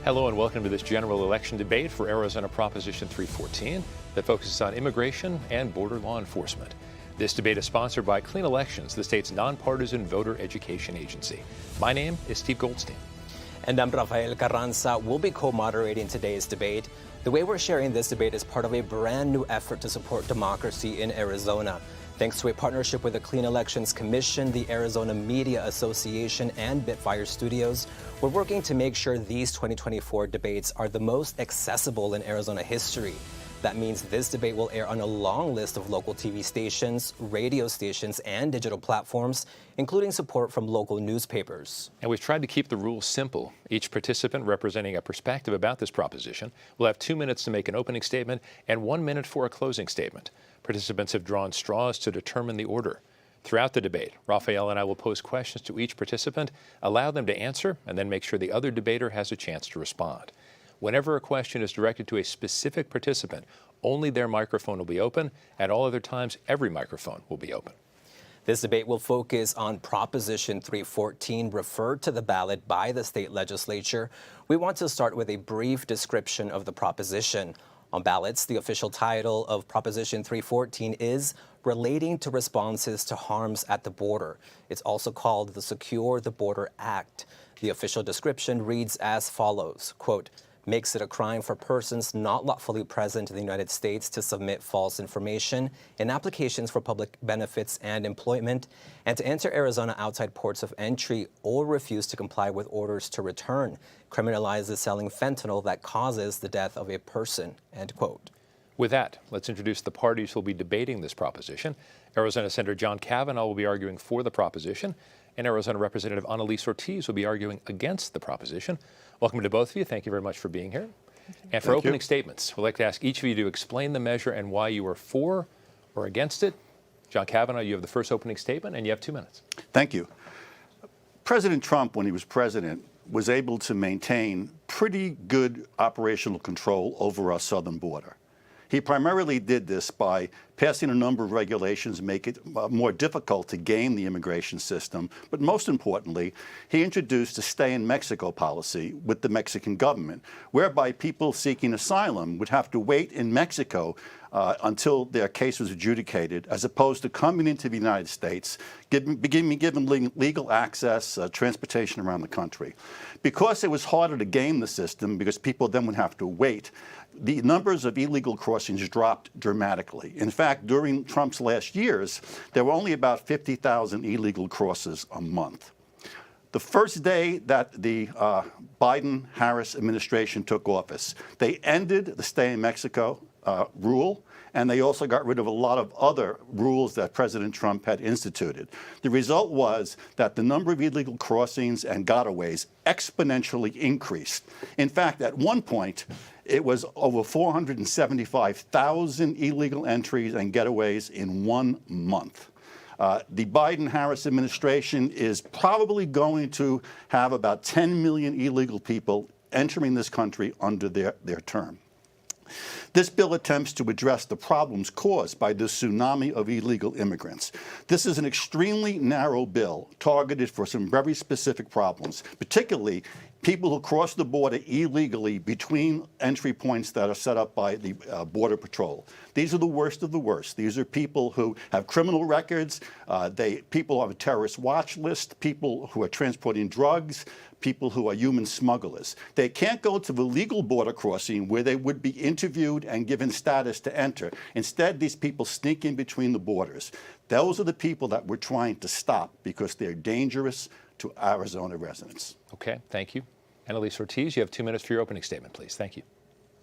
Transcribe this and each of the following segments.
Hello and welcome to this general election debate for Arizona Proposition 314 that focuses on immigration and border law enforcement. This debate is sponsored by Clean Elections, the state's nonpartisan voter education agency. My name is Steve Goldstein. And I'm Rafael Carranza. We'll be co-moderating today's debate. The way we're sharing this debate is part of a brand new effort to support democracy in Arizona. Thanks to a partnership with the Clean Elections Commission, the Arizona Media Association, and Bitfire Studios, we're working to make sure these 2024 debates are the most accessible in Arizona history. That means this debate will air on a long list of local TV stations, radio stations, and digital platforms, including support from local newspapers. And we've tried to keep the rules simple. Each participant representing a perspective about this proposition will have 2 minutes to make an opening statement and 1 minute for a closing statement. Participants have drawn straws to determine the order. Throughout the debate, Rafael and I will pose questions to each participant, allow them to answer, and then make sure the other debater has a chance to respond. Whenever a question is directed to a specific participant, only their microphone will be open. At all other times, every microphone will be open. This debate will focus on Proposition 314, referred to the ballot by the state legislature. We want to start with a brief description of the proposition. On ballots, the official title of Proposition 314 is Relating to Responses to Harms at the Border. It's also called the Secure the Border Act. The official description reads as follows, quote, makes it a crime for persons not lawfully present in the United States to submit false information in applications for public benefits and employment, and to enter Arizona outside ports of entry or refuse to comply with orders to return. Criminalizes selling fentanyl that causes the death of a person, end quote. With that, let's introduce the parties who will be debating this proposition. Arizona Senator John Kavanagh will be arguing for the proposition, and Arizona Representative Analise Ortiz will be arguing against the proposition. Welcome to both of you. Thank you very much for being here. And for opening statements, we'd like to ask each of you to explain the measure and why you are for or against it. John Kavanagh, you have the first opening statement, and you have 2 minutes. Thank you. President Trump, when he was president, was able to maintain pretty good operational control over our southern border. He primarily did this by passing a number of regulations, make it more difficult to game the immigration system. But most importantly, he introduced a stay in Mexico policy with the Mexican government, whereby people seeking asylum would have to wait in Mexico until their case was adjudicated, as opposed to coming into the United States, given legal access, transportation around the country. Because it was harder to game the system, because people then would have to wait, the numbers of illegal crossings dropped dramatically. In fact, during Trump's last years, there were only about 50,000 illegal crosses a month. The first day that the Biden-Harris administration took office, they ended the stay in Mexico rule, and they also got rid of a lot of other rules that President Trump had instituted. The result was that the number of illegal crossings and gotaways exponentially increased. In fact, at one point, it was over 475,000 illegal entries and getaways in 1 month. The Biden-Harris administration is probably going to have about 10 million illegal people entering this country under their term. This bill attempts to address the problems caused by this tsunami of illegal immigrants. This is an extremely narrow bill targeted for some very specific problems, particularly people who cross the border illegally between entry points that are set up by the Border Patrol. These are the worst of the worst. These are people who have criminal records, people on a terrorist watch list, people who are transporting drugs, people who are human smugglers. They can't go to the legal border crossing where they would be interviewed and given status to enter. Instead, these people sneak in between the borders. Those are the people that we're trying to stop because they're dangerous to Arizona residents. Okay, thank you. Analise Ortiz, you have 2 minutes for your opening statement, please. Thank you.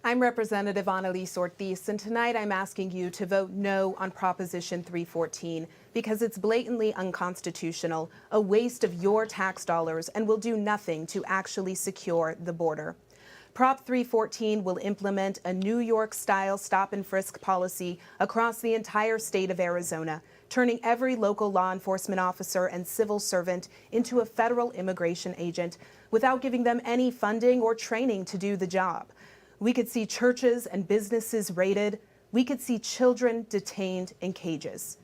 I'm Representative Analise Ortiz, and tonight I'm asking you to vote no on Proposition 314 because it's blatantly unconstitutional, a waste of your tax dollars, and will do nothing to actually secure the border. Prop 314 will implement a New York-style stop-and-frisk policy across the entire state of Arizona, turning every local law enforcement officer and civil servant into a federal immigration agent without giving them any funding or training to do the job. We could see churches and businesses raided. We could see children detained in cages.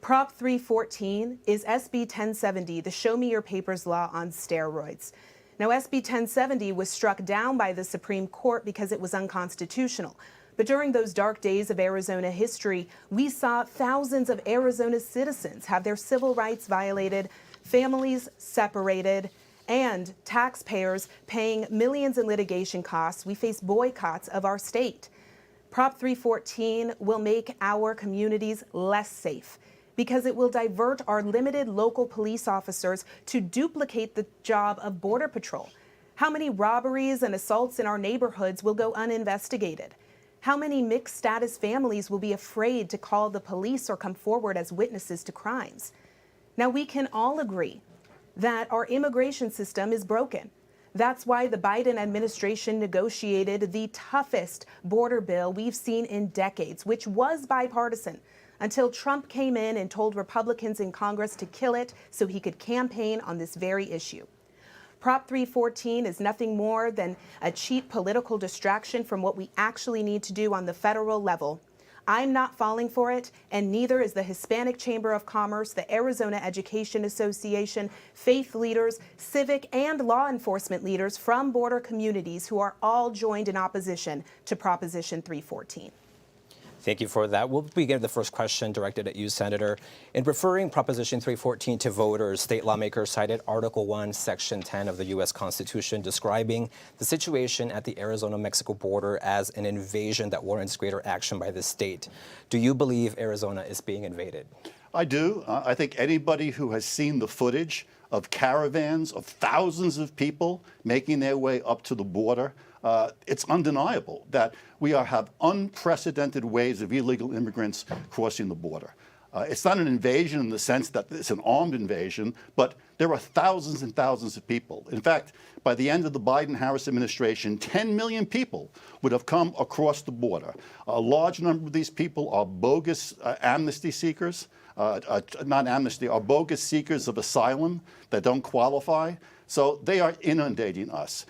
Prop 314 is SB 1070, the Show Me Your Papers law on steroids. Now, SB 1070 was struck down by the Supreme Court because it was unconstitutional. But during those dark days of Arizona history, we saw thousands of Arizona citizens have their civil rights violated, families separated, and taxpayers paying millions in litigation costs. We face boycotts of our state. Prop 314 will make our communities less safe because it will divert our limited local police officers to duplicate the job of Border Patrol. How many robberies and assaults in our neighborhoods will go uninvestigated? How many mixed status families will be afraid to call the police or come forward as witnesses to crimes? Now, we can all agree that our immigration system is broken. That's why the Biden administration negotiated the toughest border bill we've seen in decades, which was bipartisan, until Trump came in and told Republicans in Congress to kill it so he could campaign on this very issue. Prop 314 is nothing more than a cheap political distraction from what we actually need to do on the federal level. I'm not falling for it, and neither is the Hispanic Chamber of Commerce, the Arizona Education Association, faith leaders, civic and law enforcement leaders from border communities who are all joined in opposition to Proposition 314. Thank you for that. We'll begin with the first question directed at you, Senator. In referring Proposition 314 to voters, state lawmakers cited Article 1, Section 10 of the U.S. Constitution, describing the situation at the Arizona-Mexico border as an invasion that warrants greater action by the state. Do you believe Arizona is being invaded? I do. I think anybody who has seen the footage of caravans of thousands of people making their way up to the border, it's undeniable that we have unprecedented waves of illegal immigrants crossing the border. It's not an invasion in the sense that it's an armed invasion, but there are thousands and thousands of people. In fact, by the end of the Biden-Harris administration, 10 million people would have come across the border. A large number of these people are bogus amnesty seekers, not amnesty, are bogus seekers of asylum that don't qualify. So they are inundating us.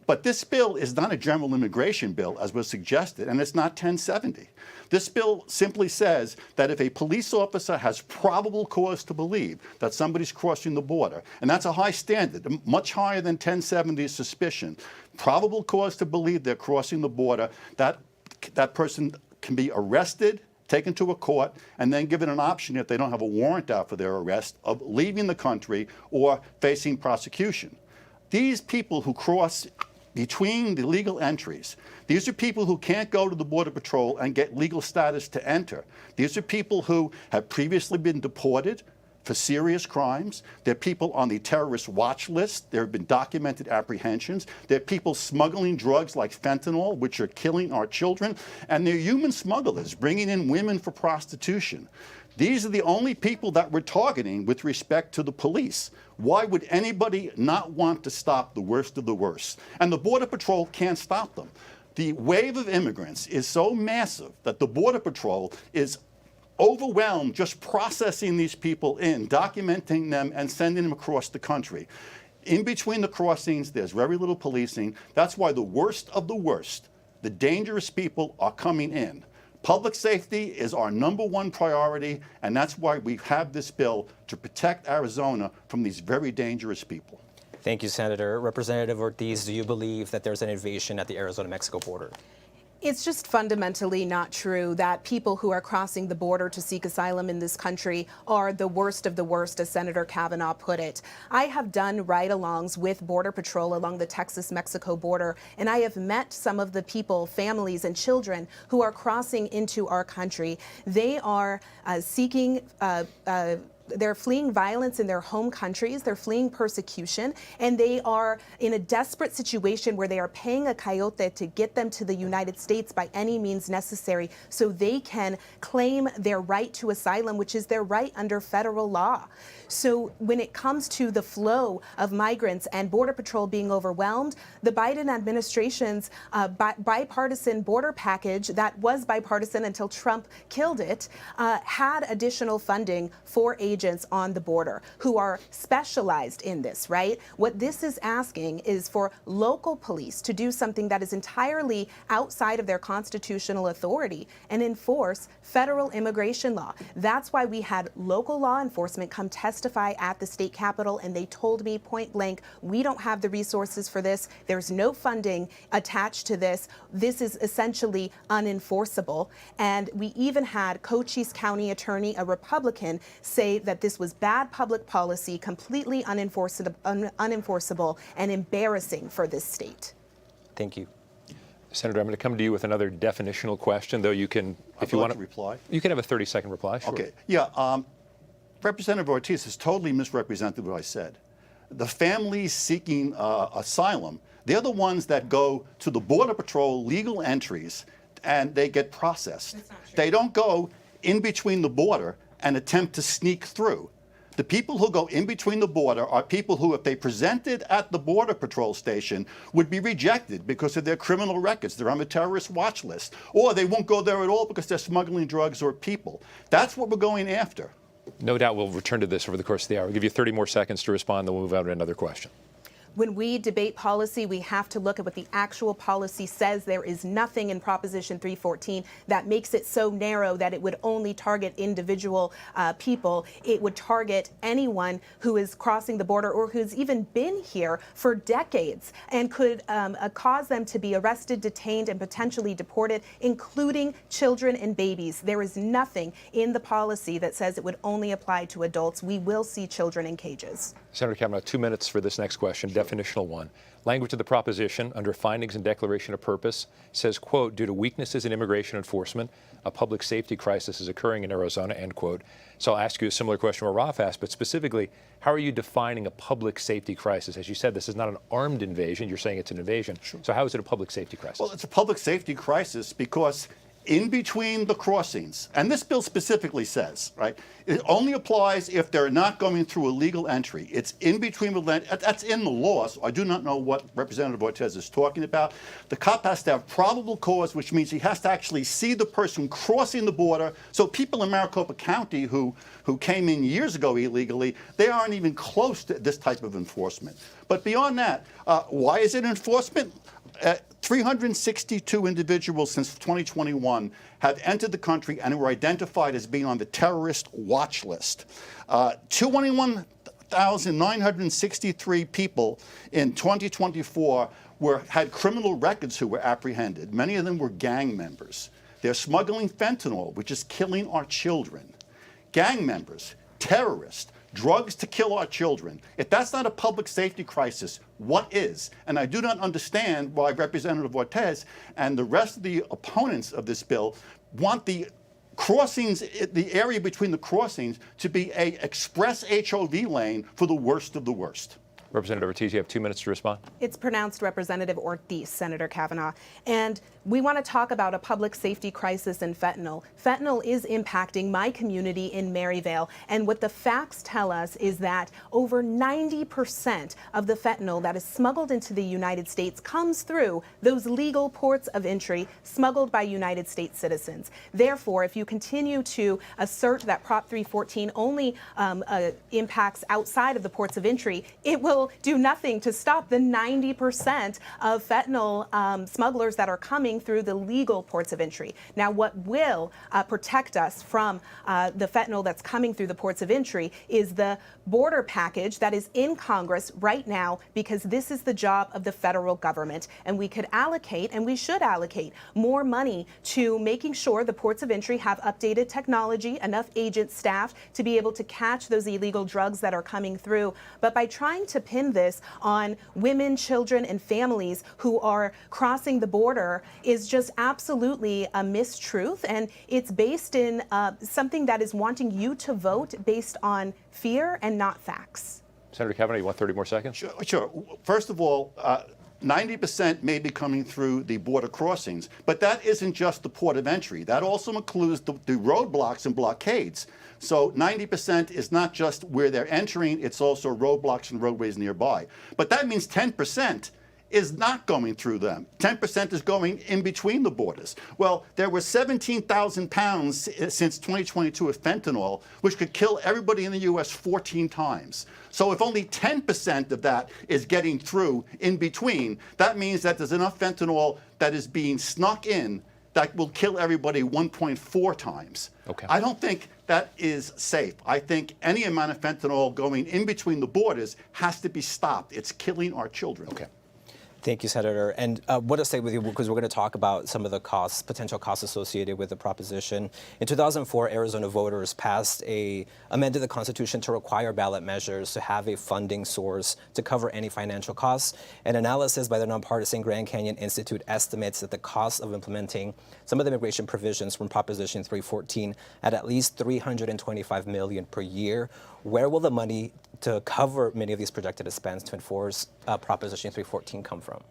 But this bill is not a general immigration bill, as was suggested, and it's not 1070. This bill simply says that if a police officer has probable cause to believe that somebody's crossing the border, and that's a high standard, much higher than 1070's suspicion, probable cause to believe they're crossing the border, that person can be arrested, taken to a court, and then given an option, if they don't have a warrant out for their arrest, of leaving the country or facing prosecution. These people who cross between the legal entries, these are people who can't go to the Border Patrol and get legal status to enter. These are people who have previously been deported for serious crimes. They're people on the terrorist watch list. There have been documented apprehensions. They're people smuggling drugs like fentanyl, which are killing our children. And they're human smugglers bringing in women for prostitution. These are the only people that we're targeting with respect to the police. Why would anybody not want to stop the worst of the worst? And the Border Patrol can't stop them. The wave of immigrants is so massive that the Border Patrol is overwhelmed just processing these people in, documenting them, and sending them across the country. In between the crossings, there's very little policing. That's why the worst of the worst, the dangerous people, are coming in. Public safety is our #1 priority, and that's why we have this bill to protect Arizona from these very dangerous people. Thank you, Senator. Representative Ortiz, do you believe that there's an invasion at the Arizona-Mexico border? It's just fundamentally not true that people who are crossing the border to seek asylum in this country are the worst of the worst, as Senator Kavanagh put it. I have done ride-alongs with Border Patrol along the Texas-Mexico border, and I have met some of the people, families and children who are crossing into our country. They are they're fleeing violence in their home countries, they're fleeing persecution, and they are in a desperate situation where they are paying a coyote to get them to the United States by any means necessary so they can claim their right to asylum, which is their right under federal law. So when it comes to the flow of migrants and Border Patrol being overwhelmed, the Biden administration's bipartisan border package that was bipartisan until Trump killed it had additional funding for agencies agents on the border who are specialized in this, right? What this is asking is for local police to do something that is entirely outside of their constitutional authority and enforce federal immigration law. That's why we had local law enforcement come testify at the state capitol, and they told me point blank, we don't have the resources for this. There's no funding attached to this. This is essentially unenforceable. And we even had Cochise County Attorney, a Republican, say that this was bad public policy, completely unenforceable and embarrassing for this state. Thank you. Senator, I'm going to come to you with another definitional question, though you can, if you want to reply. You can have a 30-second reply. Sure. Okay. Yeah. Representative Ortiz has totally misrepresented what I said. The families seeking asylum, they're the ones that go to the Border Patrol legal entries and they get processed. That's not true. They don't go in between the border and attempt to sneak through. The people who go in between the border are people who, if they presented at the Border Patrol station, would be rejected because of their criminal records. They're on the terrorist watch list. Or they won't go there at all because they're smuggling drugs or people. That's what we're going after. No doubt we'll return to this over the course of the hour. I'll give you 30 more seconds to respond, then we'll move on to another question. When we debate policy, we have to look at what the actual policy says. There is nothing in Proposition 314 that makes it so narrow that it would only target individual people. It would target anyone who is crossing the border or who's even been here for decades and could cause them to be arrested, detained, and potentially deported, including children and babies. There is nothing in the policy that says it would only apply to adults. We will see children in cages. Senator Kavanagh, 2 minutes for this next question, definitional one. Language of the proposition under findings and declaration of purpose says, quote, due to weaknesses in immigration enforcement, a public safety crisis is occurring in Arizona, end quote. So I'll ask you a similar question what Ralph asked, but specifically, how are you defining a public safety crisis? As you said, this is not an armed invasion. You're saying it's an invasion. Sure. So how is it a public safety crisis? Well, it's a public safety crisis because in between the crossings, and this bill specifically says, right, it only applies if they're not going through a legal entry. It's in between the land. That's in the law, so I do not know what Representative Ortiz is talking about. The cop has to have probable cause, which means he has to actually see the person crossing the border. So people in Maricopa County who came in years ago illegally, they aren't even close to this type of enforcement. But beyond that, why is it enforcement? 362 individuals since 2021 have entered the country and were identified as being on the terrorist watch list. 21,963 people in 2024 had criminal records who were apprehended. Many of them were gang members. They're smuggling fentanyl, which is killing our children. Gang members, terrorists, drugs to kill our children. If that's not a public safety crisis, what is? And I do not understand why Representative Ortiz and the rest of the opponents of this bill want the crossings, the area between the crossings, to be an express HOV lane for the worst of the worst. Representative Ortiz, you have 2 minutes to respond. It's pronounced Representative Ortiz, Senator Kavanagh. And we want to talk about a public safety crisis in fentanyl. Fentanyl is impacting my community in Maryvale. And what the facts tell us is that over 90% of the fentanyl that is smuggled into the United States comes through those legal ports of entry smuggled by United States citizens. Therefore, if you continue to assert that Prop 314 only impacts outside of the ports of entry, it will do nothing to stop the 90% of fentanyl smugglers that are coming through the legal ports of entry. Now, what will protect us from the fentanyl that's coming through the ports of entry is the border package that is in Congress right now, because this is the job of the federal government. And we could allocate, and we should allocate, more money to making sure the ports of entry have updated technology, enough agent staff to be able to catch those illegal drugs that are coming through. But by trying to pin this on women, children, and families who are crossing the border is just absolutely a mistruth, and it's based in something that is wanting you to vote based on fear and not facts. Senator Kavanagh, you want 30 more seconds? Sure. First of all, 90% may be coming through the border crossings, but that isn't just the port of entry. That also includes the roadblocks and blockades. So 90% is not just where they're entering, it's also roadblocks and roadways nearby. But that means 10% is not going through them. 10% is going in between the borders. Well, there were 17,000 pounds since 2022 of fentanyl, which could kill everybody in the U.S. 14 times. So if only 10% of that is getting through in between, that means that there's enough fentanyl that is being snuck in that will kill everybody 1.4 times. Okay. I don't think that is safe. I think any amount of fentanyl going in between the borders has to be stopped. It's killing our children. Okay. Thank you, Senator. And what to say with you, because we're going to talk about some of the costs, potential costs associated with the proposition. In 2004, Arizona voters amended the Constitution to require ballot measures to have a funding source to cover any financial costs. An analysis by the nonpartisan Grand Canyon Institute estimates that the cost of implementing some of the immigration provisions from Proposition 314 at least $325 million per year. Where will the money to cover many of these projected expenses to enforce Proposition 314 come from?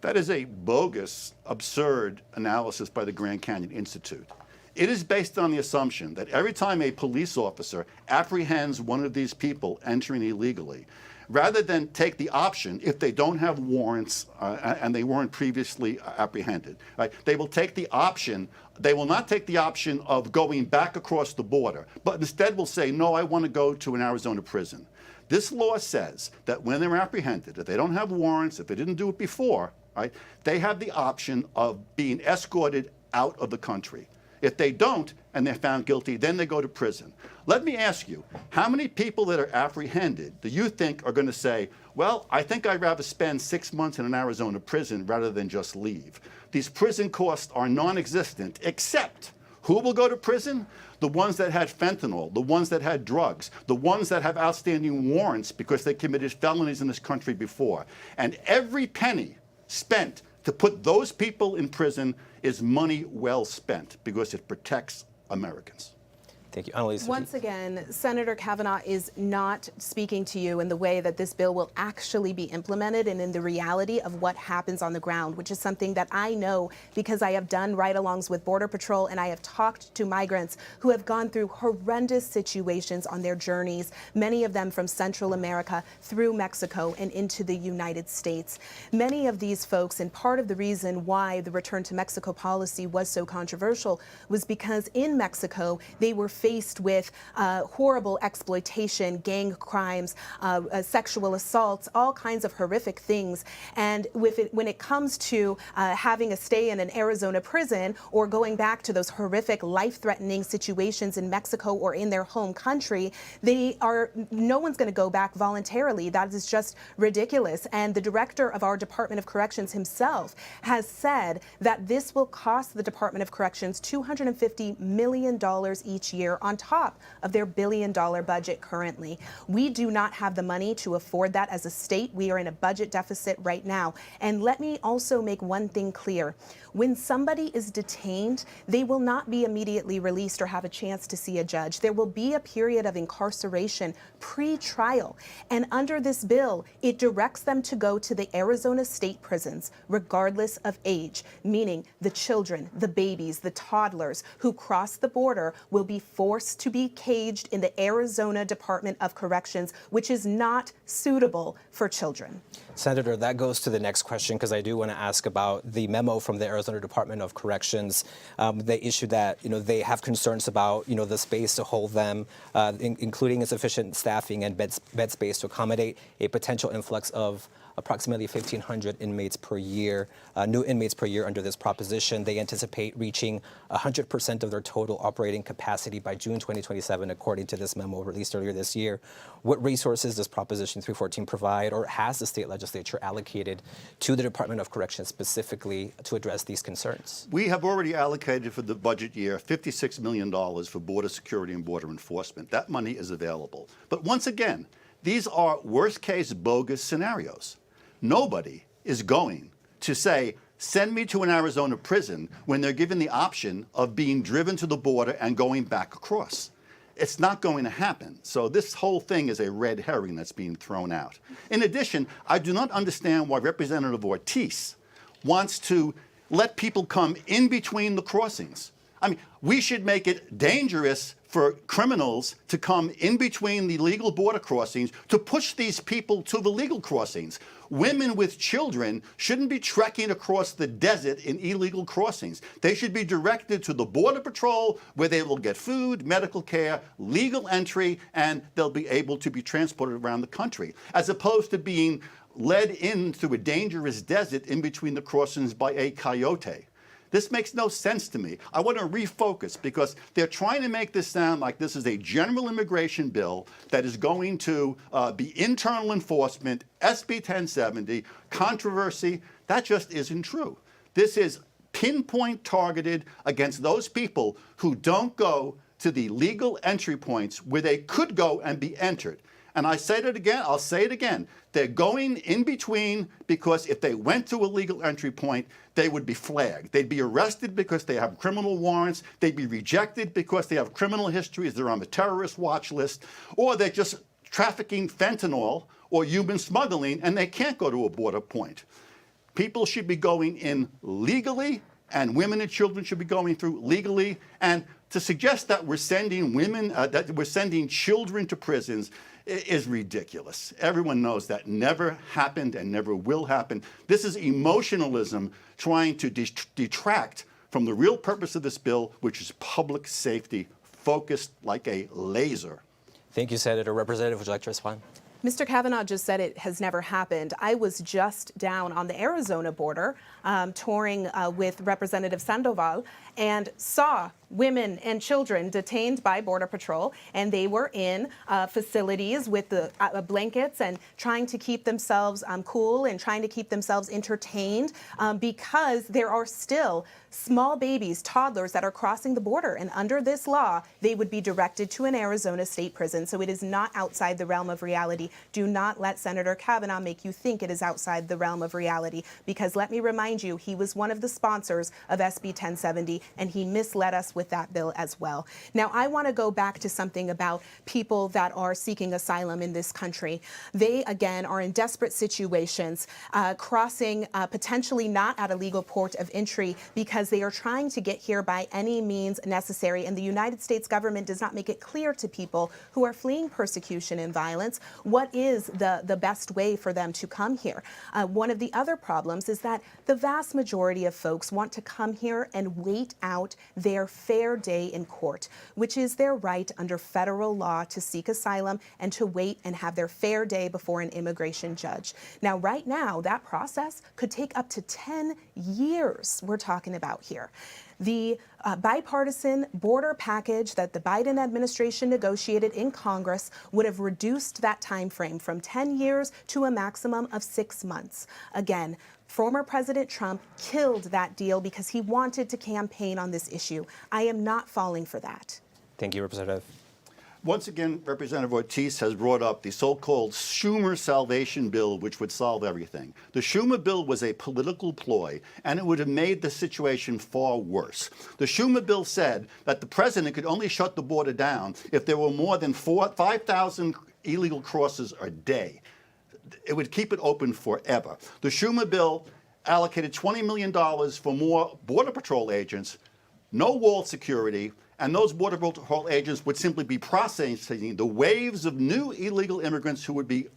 That is a bogus, absurd analysis by the Grand Canyon Institute. It is based on the assumption that every time a police officer apprehends one of these people entering illegally, rather than take the option, if they don't have warrants and they weren't previously apprehended, right, they will take the option. They will not take the option of going back across the border, but instead will say, no, I want to go to an Arizona prison. This law says that when they're apprehended, if they don't have warrants, if they didn't do it before, right, they have the option of being escorted out of the country. If they don't and they're found guilty, then they go to prison. Let me ask you, how many people that are apprehended do you think are going to say, well, I think I'd rather spend 6 months in an Arizona prison rather than just leave? These prison costs are non-existent, except who will go to prison? The ones that had fentanyl, the ones that had drugs, the ones that have outstanding warrants because they committed felonies in this country before. And every penny spent to put those people in prison is money well spent because it protects Americans. Thank you. Analise. Once again, Senator Kavanagh is not speaking to you in the way that this bill will actually be implemented and in the reality of what happens on the ground, which is something that I know because I have done ride-alongs with Border Patrol and I have talked to migrants who have gone through horrendous situations on their journeys, many of them from Central America through Mexico and into the United States. Many of these folks, and part of the reason why the return to Mexico policy was so controversial was because in Mexico, they were faced with horrible exploitation, gang crimes, sexual assaults, all kinds of horrific things. And when it comes to having a stay in an Arizona prison or going back to those horrific, life-threatening situations in Mexico or in their home country, no one's going to go back voluntarily. That is just ridiculous. And the director of our Department of Corrections himself has said that this will cost the Department of Corrections $250 million each year on top of their $1 billion budget currently. We do not have the money to afford that as a state. We are in a budget deficit right now. And let me also make one thing clear. When somebody is detained, they will not be immediately released or have a chance to see a judge. There will be a period of incarceration pre-trial. And under this bill, it directs them to go to the Arizona state prisons, regardless of age, meaning the children, the babies, the toddlers who cross the border will be forced to be caged in the Arizona Department of Corrections, which is not suitable for children. Senator, that goes to the next question because I do want to ask about the memo from the Arizona Department of Corrections. They issued that they have concerns about the space to hold them, including insufficient staffing and bed space to accommodate a potential influx of approximately 1,500 inmates per year, new inmates per year under this proposition. They anticipate reaching 100% of their total operating capacity by June 2027, according to this memo released earlier this year. What resources does Proposition 314 provide, or has the state legislature allocated to the Department of Corrections specifically to address these concerns? We have already allocated for the budget year $56 million for border security and border enforcement. That money is available. But once again, these are worst-case bogus scenarios. Nobody is going to say, send me to an Arizona prison when they're given the option of being driven to the border and going back across. It's not going to happen. So this whole thing is a red herring that's being thrown out. In addition, I do not understand why Representative Ortiz wants to let people come in between the crossings. I mean, we should make it dangerous for criminals to come in between the legal border crossings to push these people to the legal crossings. Women with children shouldn't be trekking across the desert in illegal crossings. They should be directed to the Border Patrol where they will get food, medical care, legal entry, and they'll be able to be transported around the country, as opposed to being led in through a dangerous desert in between the crossings by a coyote. This makes no sense to me. I want to refocus because they're trying to make this sound like this is a general immigration bill that is going to be internal enforcement, SB 1070, controversy. That just isn't true. This is pinpoint targeted against those people who don't go to the legal entry points where they could go and be entered. And I said it again, I'll say it again. They're going in between because if they went to a legal entry point, they would be flagged. They'd be arrested because they have criminal warrants. They'd be rejected because they have criminal histories. They're on the terrorist watch list. Or they're just trafficking fentanyl or human smuggling, and they can't go to a border point. People should be going in legally, and women and children should be going through legally. And to suggest that we're sending women, that we're sending children to prisons is ridiculous. Everyone knows that never happened and never will happen. This is emotionalism trying to detract from the real purpose of this bill, which is public safety, focused like a laser. Thank you, Senator. Representative, would you like to respond? Mr. Kavanagh just said it has never happened. I was just down on the Arizona border touring with Representative Sandoval and saw women and children detained by Border Patrol, and they were in facilities with the blankets and trying to keep themselves cool and trying to keep themselves entertained because there are still small babies, toddlers that are crossing the border. And under this law, they would be directed to an Arizona state prison. So it is not outside the realm of reality. Do not let Senator Kavanagh make you think it is outside the realm of reality, because let me remind you, he was one of the sponsors of SB 1070, and he misled us with that bill as well. Now, I want to go back to something about people that are seeking asylum in this country. They, again, are in desperate situations, crossing potentially not at a legal port of entry because they are trying to get here by any means necessary. And the United States government does not make it clear to people who are fleeing persecution and violence what is the best way for them to come here. One of the other problems is that the vast majority of folks want to come here and wait out their fair day in court, which is their right under federal law to seek asylum and to wait and have their fair day before an immigration judge. Now, right now, that process could take up to 10 years we're talking about here. The bipartisan border package that the Biden administration negotiated in Congress would have reduced that time frame from 10 years to a maximum of 6 months. Again, former President Trump killed that deal because he wanted to campaign on this issue. I am not falling for that. Thank you, Representative. Once again, Representative Ortiz has brought up the so-called Schumer salvation bill, which would solve everything. The Schumer bill was a political ploy, and it would have made the situation far worse. The Schumer bill said that the president could only shut the border down if there were more than 5,000 illegal crosses a day. It would keep it open forever. The Schumer bill allocated $20 million for more Border Patrol agents, no wall security, and those Border Patrol agents would simply be processing the waves of new illegal immigrants who would be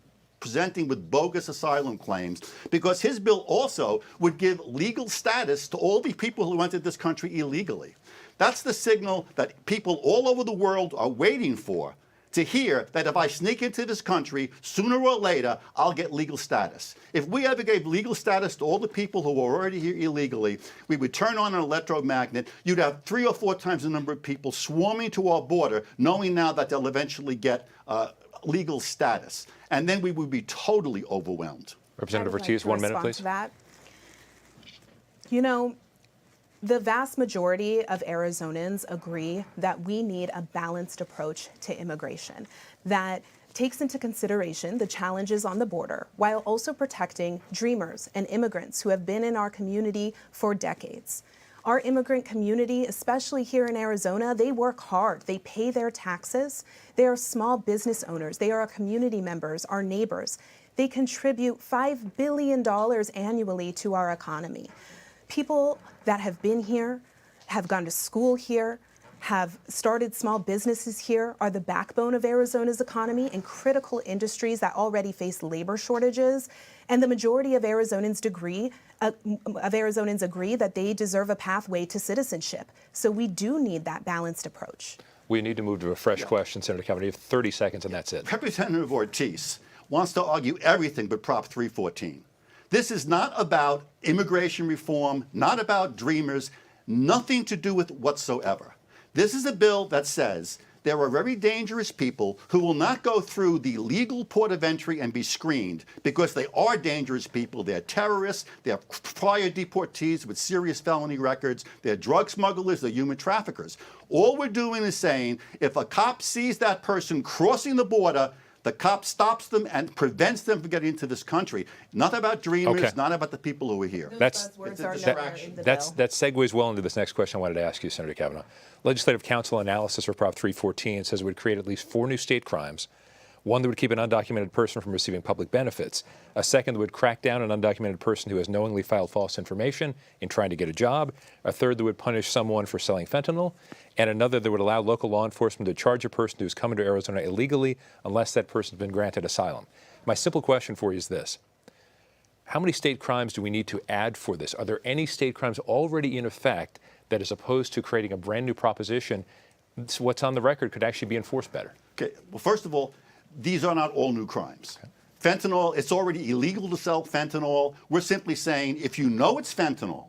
presenting with bogus asylum claims, because his bill also would give legal status to all the people who entered this country illegally. That's the signal that people all over the world are waiting for, to hear that if I sneak into this country, sooner or later, I'll get legal status. If we ever gave legal status to all the people who are already here illegally, we would turn on an electromagnet. You'd have 3 or 4 times the number of people swarming to our border, knowing now that they'll eventually get legal status. And then we would be totally overwhelmed. Representative Ortiz, 1 minute, please. You know, the vast majority of Arizonans agree that we need a balanced approach to immigration that takes into consideration the challenges on the border while also protecting dreamers and immigrants who have been in our community for decades. Our immigrant community, especially here in Arizona, they work hard. They pay their taxes. They are small business owners. They are our community members, our neighbors. They contribute $5 billion annually to our economy. People that have been here, have gone to school here, have started small businesses here, are the backbone of Arizona's economy and critical industries that already face labor shortages. And the majority of Arizonans agree that they deserve a pathway to citizenship. So we do need that balanced approach. We need to move to a fresh question, Senator Kavanagh. You have 30 seconds, and that's it. Representative Ortiz wants to argue everything but Prop 314. This is not about immigration reform, not about dreamers, nothing to do with whatsoever. This is a bill that says there are very dangerous people who will not go through the legal port of entry and be screened because they are dangerous people. They're terrorists, they're prior deportees with serious felony records, they're drug smugglers, they're human traffickers. All we're doing is saying if a cop sees that person crossing the border, the cop stops them and prevents them from getting into this country. Not about dreamers, Okay. not about the people who are here. That's- Buzzwords It's a are distraction. in the That bill. segues well into this next question I wanted to ask you, Senator Kavanagh. Legislative Council analysis for Prop 314 says it would create at least 4 new state crimes. One that would keep an undocumented person from receiving public benefits. A second that would crack down on an undocumented person who has knowingly filed false information in trying to get a job. A third that would punish someone for selling fentanyl. And another that would allow local law enforcement to charge a person who's come into Arizona illegally unless that person's been granted asylum. My simple question for you is this. How many state crimes do we need to add for this? Are there any state crimes already in effect that, as opposed to creating a brand new proposition, what's on the record could actually be enforced better? Okay, well, first of all, these are not all new crimes. Fentanyl, it's already illegal to sell fentanyl. We're simply saying if you know it's fentanyl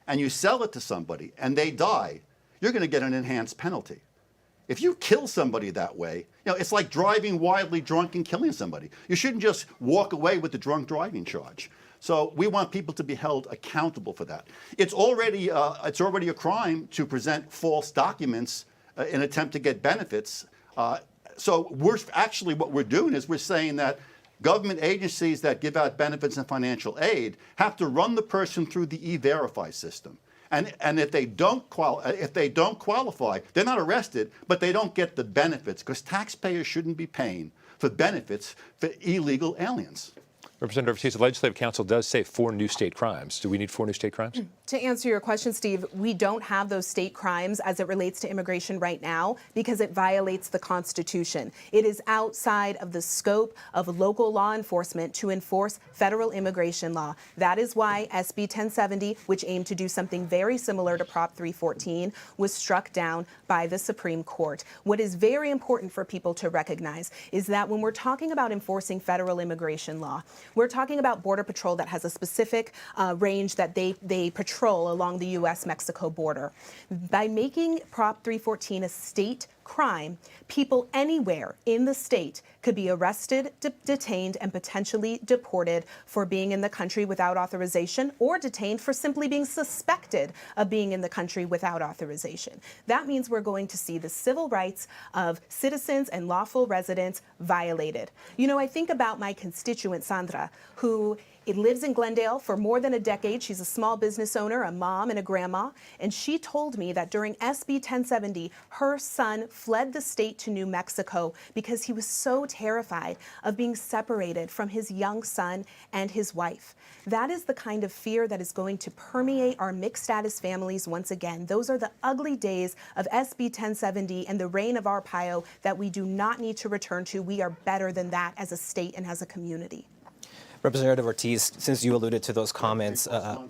and you sell it to somebody and they die, you're going to get an enhanced penalty. If you kill somebody that way, it's like driving wildly drunk and killing somebody. You shouldn't just walk away with the drunk driving charge. So we want people to be held accountable for that. It's already a crime to present false documents in an attempt to get benefits. So what we're doing is we're saying that government agencies that give out benefits and financial aid have to run the person through the E-Verify system. And if they don't qualify, they're not arrested, but they don't get the benefits because taxpayers shouldn't be paying for benefits for illegal aliens. Representative Ortiz, the Legislative Council does say 4 new state crimes. Do we need 4 new state crimes? To answer your question, Steve, we don't have those state crimes as it relates to immigration right now because it violates the Constitution. It is outside of the scope of local law enforcement to enforce federal immigration law. That is why SB 1070, which aimed to do something very similar to Prop 314, was struck down by the Supreme Court. What is very important for people to recognize is that when we're talking about enforcing federal immigration law, we're talking about Border Patrol that has a specific range that they patrol along the U.S.-Mexico border. By making Prop 314 a state crime, people anywhere in the state could be arrested, detained, and potentially deported for being in the country without authorization or detained for simply being suspected of being in the country without authorization. That means we're going to see the civil rights of citizens and lawful residents violated. I think about my constituent, Sandra, who lives in Glendale for more than a decade. She's a small business owner, a mom, and a grandma. And she told me that during SB 1070, her son fled the state to New Mexico because he was so terrified of being separated from his young son and his wife. That is the kind of fear that is going to permeate our mixed status families once again. Those are the ugly days of SB 1070 and the reign of Arpaio that we do not need to return to. We are better than that as a state and as a community. Representative Ortiz, since you alluded to those comments, I'll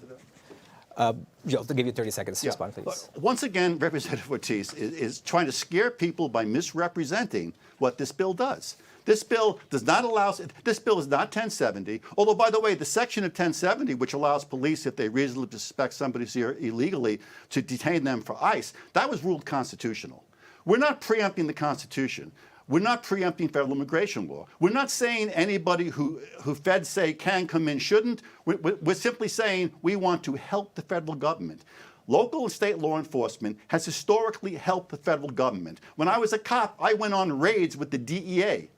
give you 30 seconds to respond, please. Look, once again, Representative Ortiz is trying to scare people by misrepresenting what this bill does. This bill does not allow, this bill is not 1070, although, by the way, the section of 1070 which allows police, if they reasonably suspect somebody's here illegally, to detain them for ICE, that was ruled constitutional. We're not preempting the Constitution. We're not preempting federal immigration law. We're not saying anybody who feds say can come in shouldn't. We're simply saying we want to help the federal government. Local and state law enforcement has historically helped the federal government. When I was a cop, I went on raids with the DEA.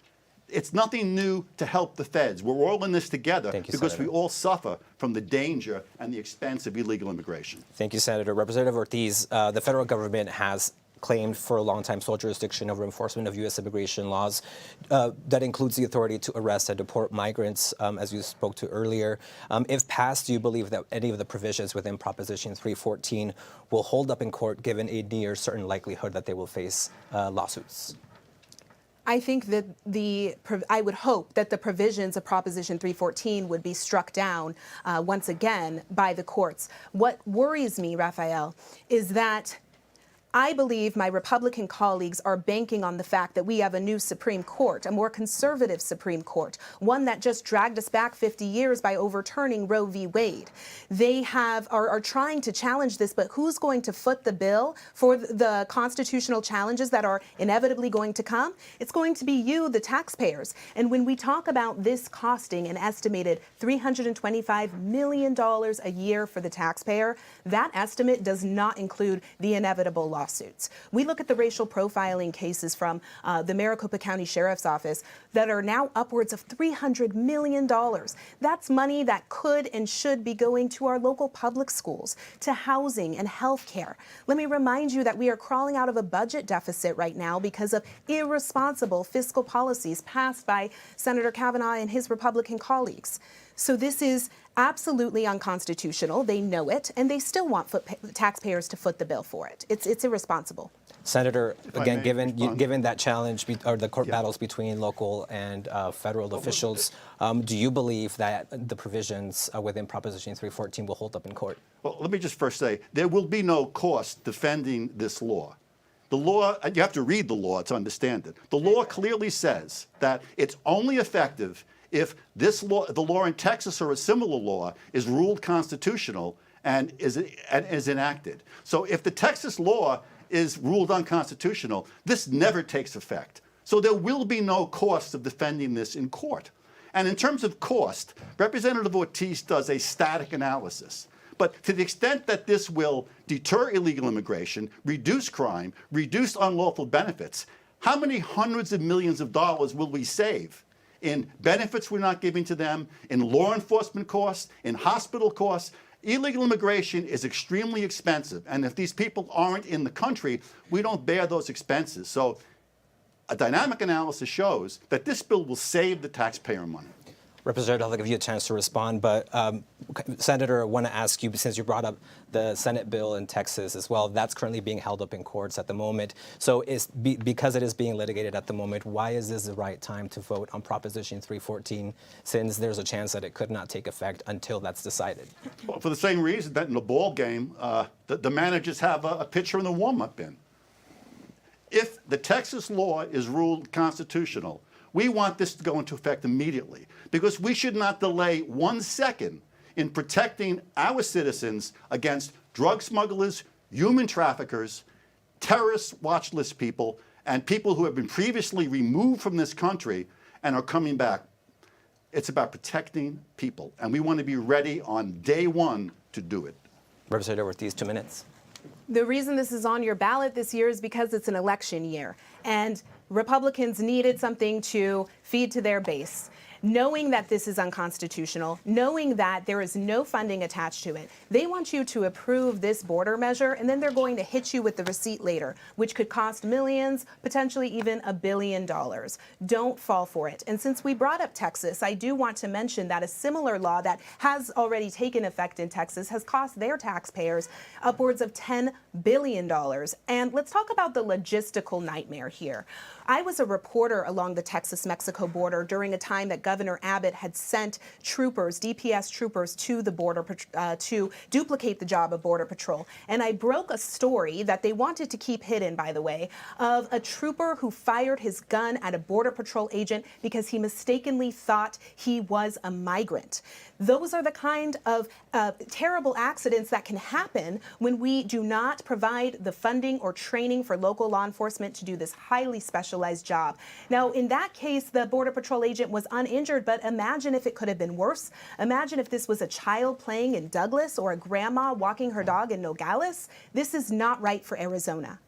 It's nothing new to help the feds. We're all in this together because we all suffer from the danger and the expense of illegal immigration. Thank you, Senator. Representative Ortiz, the federal government has claimed for a long time sole jurisdiction over enforcement of U.S. immigration laws. That includes the authority to arrest and deport migrants, as you spoke to earlier. If passed, do you believe that any of the provisions within Proposition 314 will hold up in court, given a near certain likelihood that they will face lawsuits? I think that I would hope that the provisions of Proposition 314 would be struck down once again by the courts. What worries me, Raphael, is that I believe my Republican colleagues are banking on the fact that we have a new Supreme Court, a more conservative Supreme Court, one that just dragged us back 50 years by overturning Roe v. Wade. They are trying to challenge this, but who's going to foot the bill for the constitutional challenges that are inevitably going to come? It's going to be you, the taxpayers. And when we talk about this costing an estimated $325 million a year for the taxpayer, that estimate does not include the inevitable lawsuits. We look at the racial profiling cases from the Maricopa County Sheriff's Office that are now upwards of $300 million. That's money that could and should be going to our local public schools, to housing and health care. Let me remind you that we are crawling out of a budget deficit right now because of irresponsible fiscal policies passed by Senator Kavanagh and his Republican colleagues. So this is absolutely unconstitutional. They know it, and they still want taxpayers to foot the bill for it. It's irresponsible. Senator, again, given that challenge or the court battles between local and federal officials, do you believe that the provisions within Proposition 314 will hold up in court? Well, let me just first say, there will be no cost defending this law. The law, you have to read the law to understand it. The law clearly says that it's only effective if this law, the law in Texas or a similar law, is ruled constitutional and is enacted. So if the Texas law is ruled unconstitutional, this never takes effect. So there will be no cost of defending this in court. And in terms of cost, Representative Ortiz does a static analysis. But to the extent that this will deter illegal immigration, reduce crime, reduce unlawful benefits, how many hundreds of millions of dollars will we save in benefits we're not giving to them, in law enforcement costs, in hospital costs? Illegal immigration is extremely expensive, and if these people aren't in the country, we don't bear those expenses. So a dynamic analysis shows that this bill will save the taxpayer money. Representative, I'll give you a chance to respond, but Senator, I want to ask you, since you brought up the Senate bill in Texas as well, that's currently being held up in courts at the moment. So because it is being litigated at the moment, why is this the right time to vote on Proposition 314, since there's a chance that it could not take effect until that's decided? Well, for the same reason that in a ball game, the managers have a pitcher in the warm-up bin. If the Texas law is ruled constitutional, we want this to go into effect immediately, because we should not delay 1 second in protecting our citizens against drug smugglers, human traffickers, terrorist watch list people, and people who have been previously removed from this country and are coming back. It's about protecting people, and we want to be ready on day one to do it. Representative Ortiz, 2 minutes. The reason this is on your ballot this year is because it's an election year, and Republicans needed something to feed to their base. Knowing that this is unconstitutional, knowing that there is no funding attached to it, they want you to approve this border measure, and then they're going to hit you with the receipt later, which could cost millions, potentially even $1 billion. Don't fall for it. And since we brought up Texas, I do want to mention that a similar law that has already taken effect in Texas has cost their taxpayers upwards of $10 billion. And let's talk about the logistical nightmare here. I was a reporter along the Texas-Mexico border during a time that Governor Abbott had sent troopers, DPS troopers, to the border to duplicate the job of Border Patrol. And I broke a story that they wanted to keep hidden, by the way, of a trooper who fired his gun at a Border Patrol agent because he mistakenly thought he was a migrant. Those are the kind of terrible accidents that can happen when we do not provide the funding or training for local law enforcement to do this highly specialized job. Now, in that case, the Border Patrol agent was uninjured, but imagine if it could have been worse. Imagine if this was a child playing in Douglas or a grandma walking her dog in Nogales. This is not right for Arizona.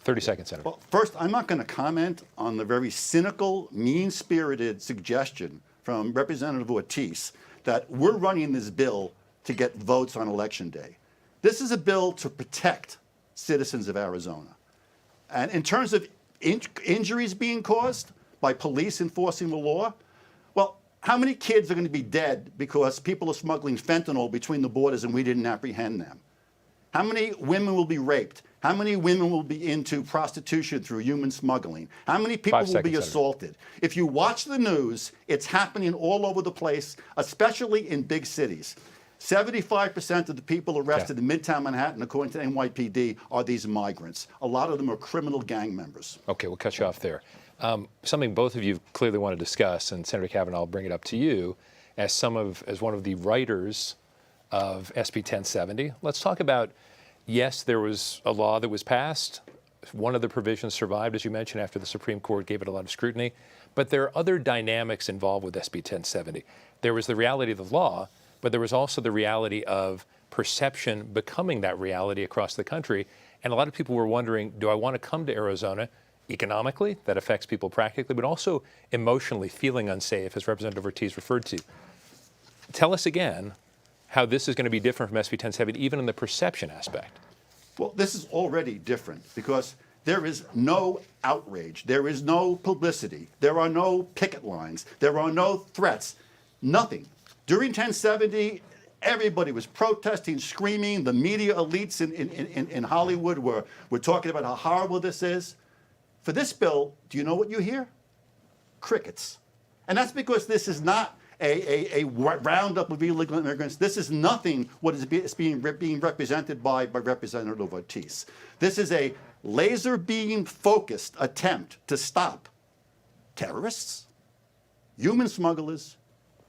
30 seconds, Senator. Well, first, I'm not going to comment on the very cynical, mean-spirited suggestion from Representative Ortiz that we're running this bill to get votes on Election Day. This is a bill to protect citizens of Arizona. And in terms of injuries being caused by police enforcing the law, well, how many kids are going to be dead because people are smuggling fentanyl between the borders and we didn't apprehend them? How many women will be raped? How many women will be into prostitution through human smuggling? How many people will be assaulted? If you watch the news, it's happening all over the place, especially in big cities. 75% of the people arrested in Midtown Manhattan, according to NYPD, are these migrants. A lot of them are criminal gang members. Okay, we'll cut you off there. Something both of you clearly want to discuss, and Senator Kavanagh, I'll bring it up to you as one of the writers of SB 1070. Let's talk about, yes, there was a law that was passed. One of the provisions survived, as you mentioned, after the Supreme Court gave it a lot of scrutiny. But there are other dynamics involved with SB 1070. There was the reality of the law, but there was also the reality of perception becoming that reality across the country. And a lot of people were wondering, do I want to come to Arizona? Economically, that affects people practically, but also emotionally feeling unsafe, as Representative Ortiz referred to. Tell us again how this is going to be different from SB 1070, even in the perception aspect. Well, this is already different because there is no outrage. There is no publicity. There are no picket lines. There are no threats. Nothing. During 1070, everybody was protesting, screaming. The media elites in Hollywood were talking about how horrible this is. For this bill, do you know what you hear? Crickets. And that's because this is not a roundup of illegal immigrants. This is nothing what is being represented by Representative Ortiz. This is a laser beam focused attempt to stop terrorists, human smugglers,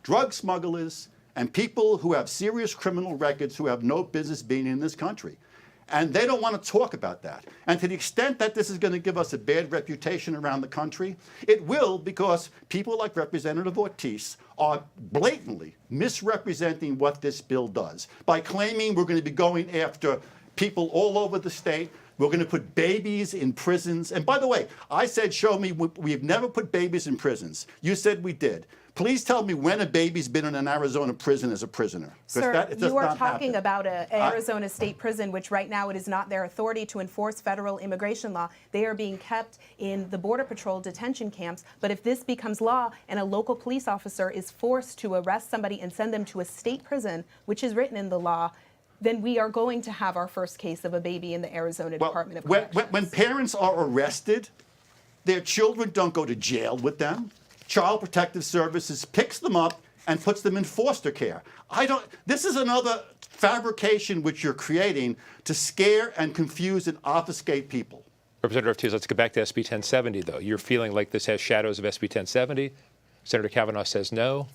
drug smugglers, and people who have serious criminal records who have no business being in this country. And they don't want to talk about that. And to the extent that this is going to give us a bad reputation around the country, it will, because people like Representative Ortiz are blatantly misrepresenting what this bill does by claiming we're going to be going after people all over the state. We're going to put babies in prisons. And by the way, I said, show me, we've never put babies in prisons. You said we did. Please tell me when a baby's been in an Arizona prison as a prisoner. Sir, you are talking about an Arizona state prison, which right now it is not their authority to enforce federal immigration law. They are being kept in the Border Patrol detention camps. But if this becomes law and a local police officer is forced to arrest somebody and send them to a state prison, which is written in the law, then we are going to have our first case of a baby in the Arizona Department of Corrections. When parents are arrested, their children don't go to jail with them. Child Protective Services picks them up and puts them in foster care. This is another fabrication which you're creating to scare and confuse and obfuscate people. Representative Ortiz, let's get back to SB 1070, though. You're feeling like this has shadows of SB 1070. Senator Kavanagh says no.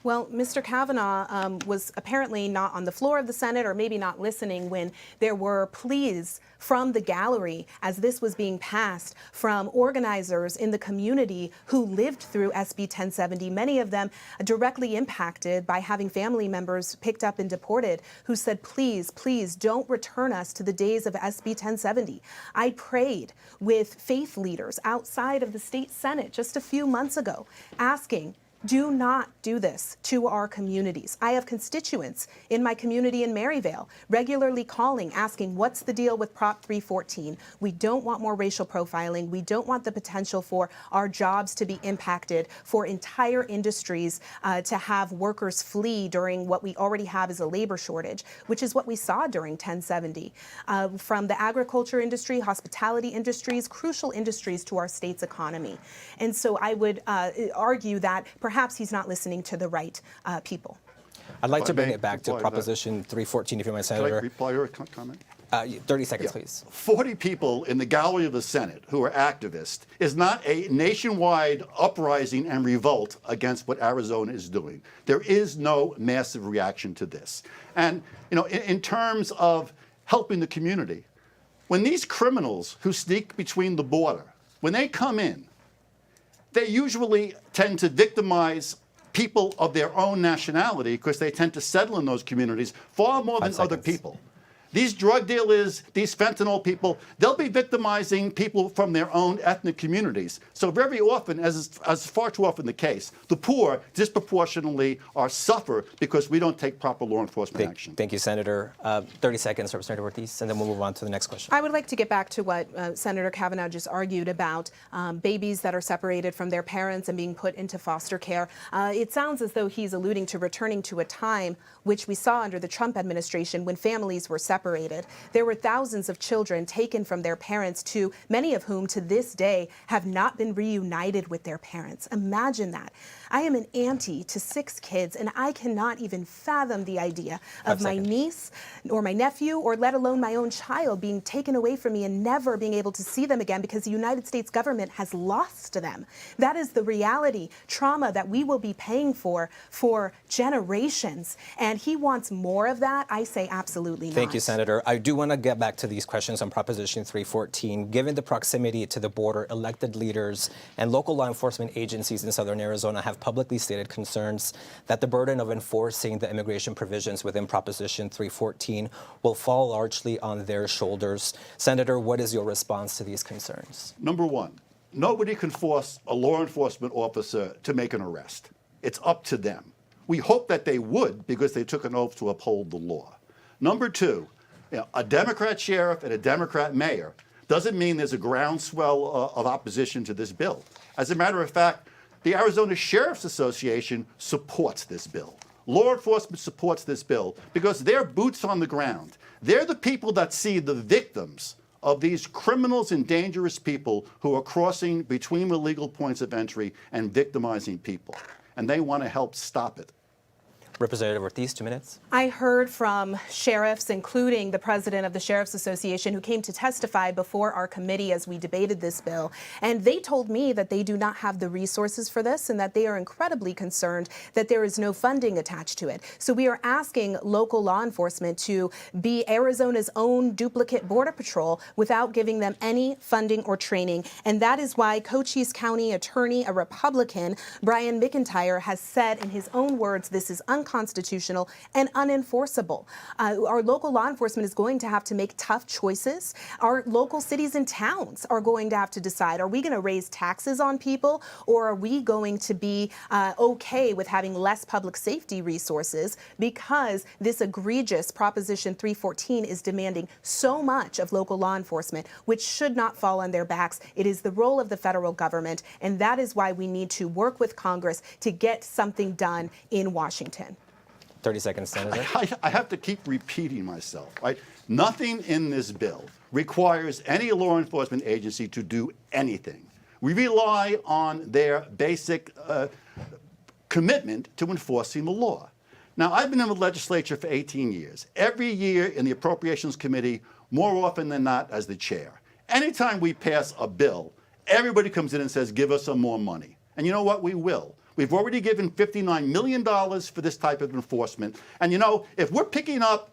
Well, Mr. Kavanagh was apparently not on the floor of the Senate, or maybe not listening when there were pleas from the gallery as this was being passed from organizers in the community who lived through SB 1070, many of them directly impacted by having family members picked up and deported, who said, please, please don't return us to the days of SB 1070. I prayed with faith leaders outside of the state Senate just a few months ago, asking, do not do this to our communities. I have constituents in my community in Maryvale regularly calling, asking, what's the deal with Prop 314? We don't want more racial profiling. We don't want the potential for our jobs to be impacted, for entire industries to have workers flee during what we already have as a labor shortage, which is what we saw during 1070. From the agriculture industry, hospitality industries, crucial industries to our state's economy. And so I would argue that perhaps he's not listening to the right people. I'd like to bring it back to Proposition 314, if you mind, Senator. Can I reply to a comment? 30 seconds, please. 40 people in the gallery of the Senate who are activists is not a nationwide uprising and revolt against what Arizona is doing. There is no massive reaction to this. And, you know, in terms of helping the community, when these criminals who sneak between the border, when they come in, they usually tend to victimize people of their own nationality because they tend to settle in those communities far more than other people. These drug dealers, these fentanyl people, they'll be victimizing people from their own ethnic communities. So very often, as far too often the case, the poor disproportionately suffer because we don't take proper law enforcement action. Thank you, Senator. 30 seconds, Representative Ortiz, and then we'll move on to the next question. I would like to get back to what Senator Kavanagh just argued about babies that are separated from their parents and being put into foster care. It sounds as though he's alluding to returning to a time which we saw under the Trump administration when families were separated. There were thousands of children taken from their parents, to many of whom to this day have not been reunited with their parents. Imagine that. I am an auntie to 6 kids, and I cannot even fathom the idea of my niece or my nephew, or let alone my own child, being taken away from me and never being able to see them again because the United States government has lost them. That is the reality, trauma that we will be paying for generations. And he wants more of that. I say absolutely not. Thank you, Senator. I do want to get back to these questions on Proposition 314. Given the proximity to the border, elected leaders and local law enforcement agencies in southern Arizona have publicly stated concerns that the burden of enforcing the immigration provisions within Proposition 314 will fall largely on their shoulders. Senator, what is your response to these concerns? Number one, nobody can force a law enforcement officer to make an arrest. It's up to them. We hope that they would, because they took an oath to uphold the law. Number two, a Democrat sheriff and a Democrat mayor doesn't mean there's a groundswell of opposition to this bill. As a matter of fact, the Arizona Sheriff's Association supports this bill. Law enforcement supports this bill because they're boots on the ground. They're the people that see the victims of these criminals and dangerous people who are crossing between the legal points of entry and victimizing people. And they want to help stop it. Representative Ortiz, 2 minutes. I heard from sheriffs, including the president of the Sheriff's Association, who came to testify before our committee as we debated this bill. And they told me that they do not have the resources for this and that they are incredibly concerned that there is no funding attached to it. So we are asking local law enforcement to be Arizona's own duplicate border patrol without giving them any funding or training. And that is why Cochise County Attorney, a Republican, Brian McIntyre, has said in his own words, this is unconstitutional and unenforceable. Our local law enforcement is going to have to make tough choices. Our local cities and towns are going to have to decide, are we going to raise taxes on people, or are we going to be okay with having less public safety resources because this egregious Proposition 314 is demanding so much of local law enforcement, which should not fall on their backs. It is the role of the federal government, and that is why we need to work with Congress to get something done in Washington. 30 seconds, Senator. I have to keep repeating myself, right? Nothing in this bill requires any law enforcement agency to do anything. We rely on their basic commitment to enforcing the law. Now, I've been in the legislature for 18 years. Every year in the Appropriations Committee, more often than not as the chair. Anytime we pass a bill, everybody comes in and says, give us some more money. And you know what? We will. We've already given $59 million for this type of enforcement. And you know, if we're picking up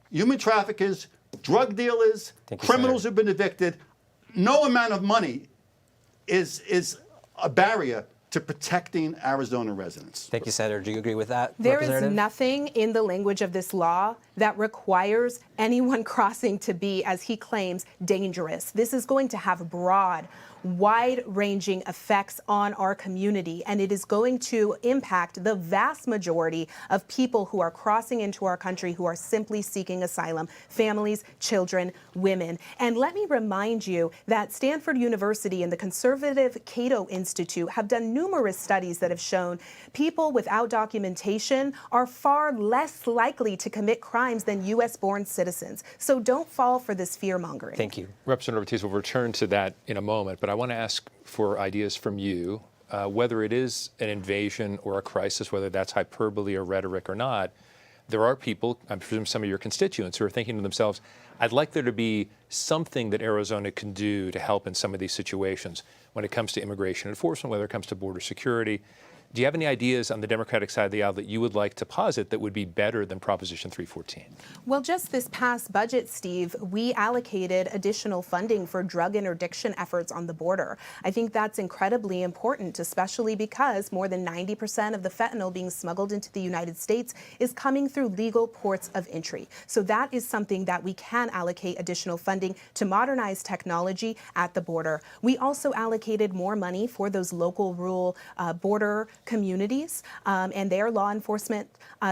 human traffickers, drug dealers, criminals who've been evicted, no amount of money is a barrier to protecting Arizona residents. Thank you, Senator. Do you agree with that? There is nothing in the language of this law that requires anyone crossing to be, as he claims, dangerous. This is going to have broad, wide-ranging effects on our community, and it is going to impact the vast majority of people who are crossing into our country who are simply seeking asylum: families, children, women. And let me remind you that Stanford University and the conservative Cato Institute have done numerous studies that have shown people without documentation are far less likely to commit crimes than U.S.-born citizens. So don't fall for this fear-mongering. Thank you. Representative Ortiz, we'll return to that in a moment, but I want to ask for ideas from you, whether it is an invasion or a crisis, whether that's hyperbole or rhetoric or not. There are people, I presume some of your constituents, who are thinking to themselves, I'd like there to be something that Arizona can do to help in some of these situations when it comes to immigration enforcement, whether it comes to border security. Do you have any ideas on the Democratic side of the aisle that you would like to posit that would be better than Proposition 314? Well, just this past budget, Steve, we allocated additional funding for drug interdiction efforts on the border. I think that's incredibly important, especially because more than 90% of the fentanyl being smuggled into the United States is coming through legal ports of entry. So that is something that we can allocate additional funding to modernize technology at the border. We also allocated more money for those local rural border communities and their law enforcement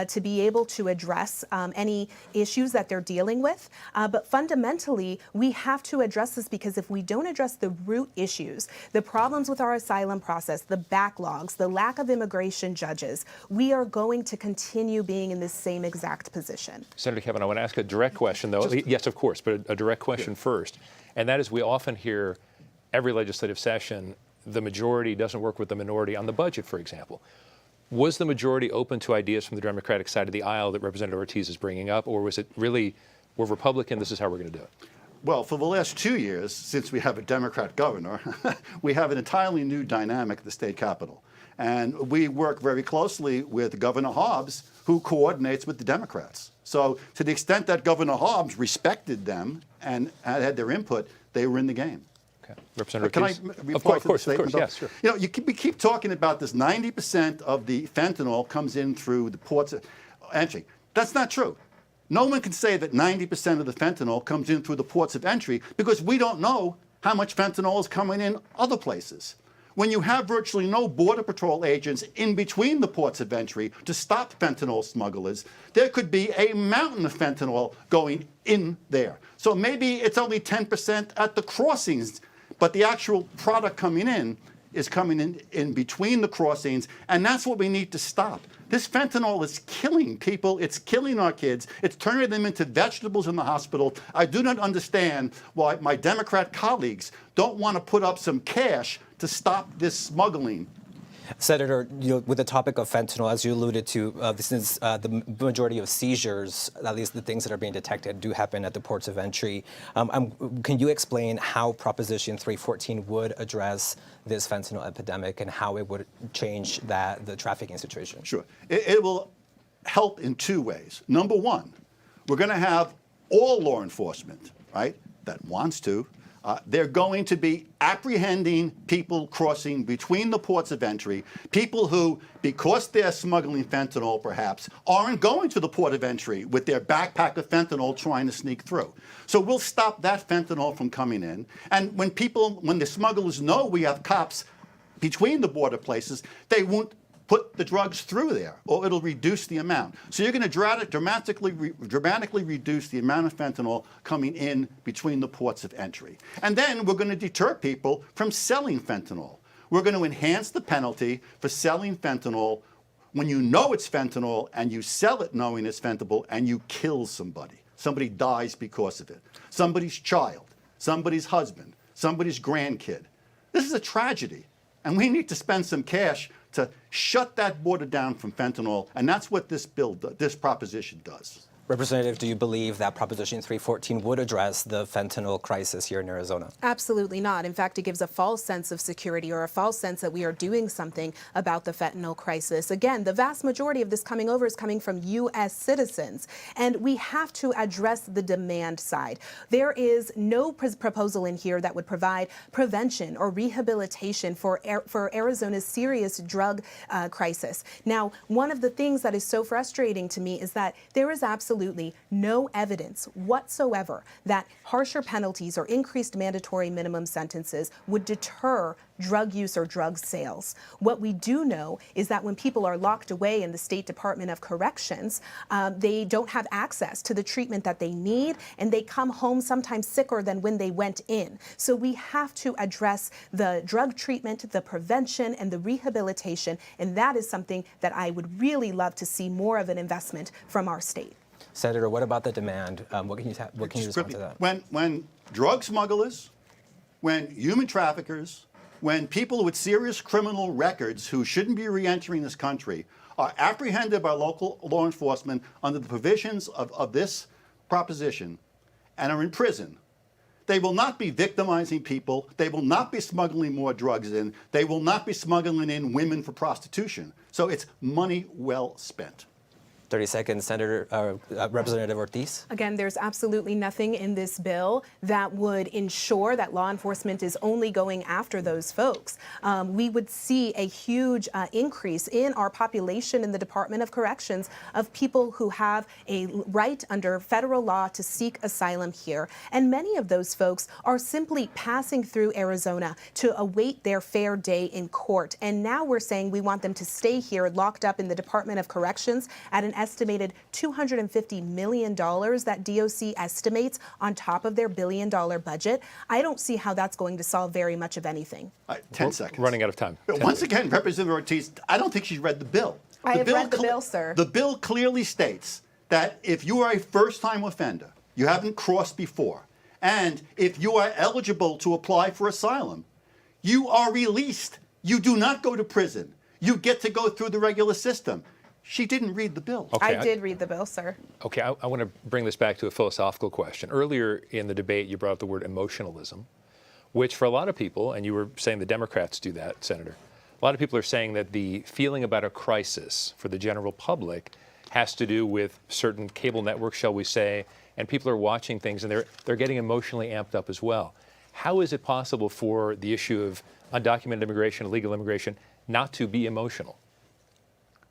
to be able to address any issues that they're dealing with. But fundamentally, we have to address this because if we don't address the root issues, the problems with our asylum process, the backlogs, the lack of immigration judges, we are going to continue being in this same exact position. Senator Kavanagh, I want to ask a direct question, though. Yes, of course, but a direct question first. And that is, we often hear every legislative session, the majority doesn't work with the minority on the budget, for example. Was the majority open to ideas from the Democratic side of the aisle that Representative Ortiz is bringing up, or was it really, we're Republican, this is how we're going to do it? Well, for the last 2 years, since we have a Democrat governor, we have an entirely new dynamic at the state capitol. And we work very closely with Governor Hobbs, who coordinates with the Democrats. So to the extent that Governor Hobbs respected them and had their input, they were in the game. Okay. Representative Can I Ortiz? reply to the statement? Yes, sure. You know, we keep talking about this 90% of the fentanyl comes in through the ports of entry. That's not true. No one can say that 90% of the fentanyl comes in through the ports of entry because we don't know how much fentanyl is coming in other places. When you have virtually no Border Patrol agents in between the ports of entry to stop fentanyl smugglers, there could be a mountain of fentanyl going in there. So maybe it's only 10% at the crossings, but the actual product coming in is coming in between the crossings, and that's what we need to stop. This fentanyl is killing people. It's killing our kids. It's turning them into vegetables in the hospital. I do not understand why my Democrat colleagues don't want to put up some cash to stop this smuggling. Senator, with the topic of fentanyl, as you alluded to, since the majority of seizures, at least the things that are being detected, do happen at the ports of entry, can you explain how Proposition 314 would address this fentanyl epidemic and how it would change the trafficking situation? Sure. It will help in two ways. Number one, we're going to have all law enforcement, right, that wants to. They're going to be apprehending people crossing between the ports of entry, people who, because they're smuggling fentanyl perhaps, aren't going to the port of entry with their backpack of fentanyl trying to sneak through. So we'll stop that fentanyl from coming in. And when the smugglers know we have cops between the border places, they won't put the drugs through there, or it'll reduce the amount. So you're going to dramatically reduce the amount of fentanyl coming in between the ports of entry. And then we're going to deter people from selling fentanyl. We're going to enhance the penalty for selling fentanyl when you know it's fentanyl and you sell it knowing it's fentanyl and you kill somebody. Somebody dies because of it. Somebody's child, somebody's husband, somebody's grandkid. This is a tragedy, and we need to spend some cash to shut that border down from fentanyl, and that's what this proposition does. Representative, do you believe that Proposition 314 would address the fentanyl crisis here in Arizona? Absolutely not. In fact, it gives a false sense of security or a false sense that we are doing something about the fentanyl crisis. Again, the vast majority of this coming over is coming from U.S. citizens, and we have to address the demand side. There is no proposal in here that would provide prevention or rehabilitation for Arizona's serious drug crisis. Now, one of the things that is so frustrating to me is that there is absolutely no evidence whatsoever that harsher penalties or increased mandatory minimum sentences would deter drug use or drug sales. What we do know is that when people are locked away in the State Department of Corrections, they don't have access to the treatment that they need, and they come home sometimes sicker than when they went in. So we have to address the drug treatment, the prevention, and the rehabilitation, and that is something that I would really love to see more of an investment from our state. Senator, what about the demand? What can you respond to that? When drug smugglers, when human traffickers, when people with serious criminal records who shouldn't be re-entering this country are apprehended by local law enforcement under the provisions of this proposition and are in prison, They will not be victimizing people. They will not be smuggling more drugs in. They will not be smuggling in women for prostitution. So it's money well spent. 30 seconds, Representative Ortiz. Again, there's absolutely nothing in this bill that would ensure that law enforcement is only going after those folks. We would see a huge increase in our population in the Department of Corrections of people who have a right under federal law to seek asylum here. And many of those folks are simply passing through Arizona to await their fair day in court. And now we're saying we want them to stay here locked up in the Department of Corrections at an estimated $250 million that DOC estimates on top of their billion-dollar budget. I don't see how that's going to solve very much of anything. 10 seconds. Running out of time. Once again, Representative Ortiz, I don't think she's read the bill. I have read the bill, sir. The bill clearly states that if you are a first-time offender, you haven't crossed before, and if you are eligible to apply for asylum, you are released. You do not go to prison. You get to go through the regular system. She didn't read the bill. Okay, I did read the bill, sir. Okay, I want to bring this back to a philosophical question. Earlier in the debate, you brought up the word emotionalism, which for a lot of people, and you were saying the Democrats do that, Senator, a lot of people are saying that the feeling about a crisis for the general public has to do with certain cable networks, shall we say, and people are watching things and they're getting emotionally amped up as well. How is it possible for the issue of undocumented immigration, illegal immigration, not to be emotional?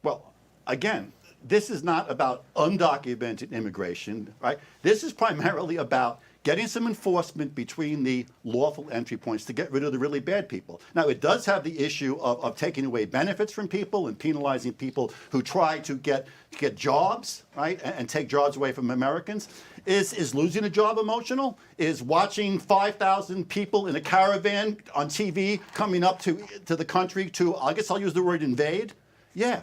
Well, again, this is not about undocumented immigration, right? This is primarily about getting some enforcement between the lawful entry points to get rid of the really bad people. Now, it does have the issue of taking away benefits from people and penalizing people who try to get jobs, right, and take jobs away from Americans. Is losing a job emotional? Is watching 5,000 people in a caravan on TV coming up to the country to, I guess I'll use the word invade? Yeah.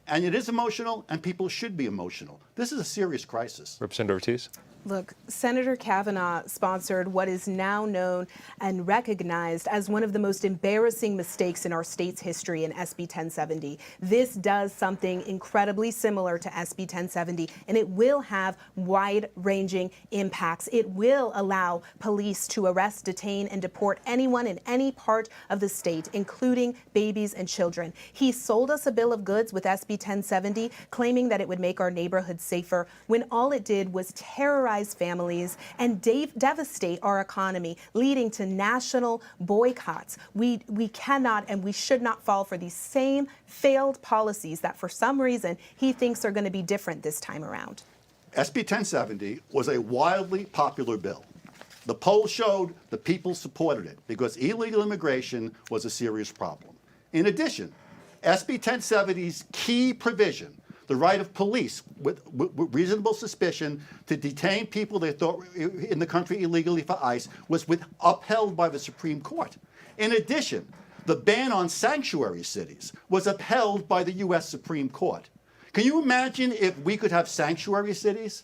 And it is emotional, and people should be emotional. This is a serious crisis. Representative Ortiz? Look, Senator Kavanagh sponsored what is now known and recognized as one of the most embarrassing mistakes in our state's history in SB 1070. This does something incredibly similar to SB 1070, and it will have wide-ranging impacts. It will allow police to arrest, detain, and deport anyone in any part of the state, including babies and children. He sold us a bill of goods with SB 1070, claiming that it would make our neighborhoods safer, when all it did was terrorize families and devastate our economy, leading to national boycotts. We cannot and we should not fall for these same failed policies that for some reason he thinks are going to be different this time around. SB 1070 was a wildly popular bill. The polls showed the people supported it because illegal immigration was a serious problem. In addition, SB 1070's key provision, the right of police with reasonable suspicion to detain people they thought were in the country illegally for ICE, was upheld by the Supreme Court. In addition, the ban on sanctuary cities was upheld by the U.S. Supreme Court. Can you imagine if we could have sanctuary cities?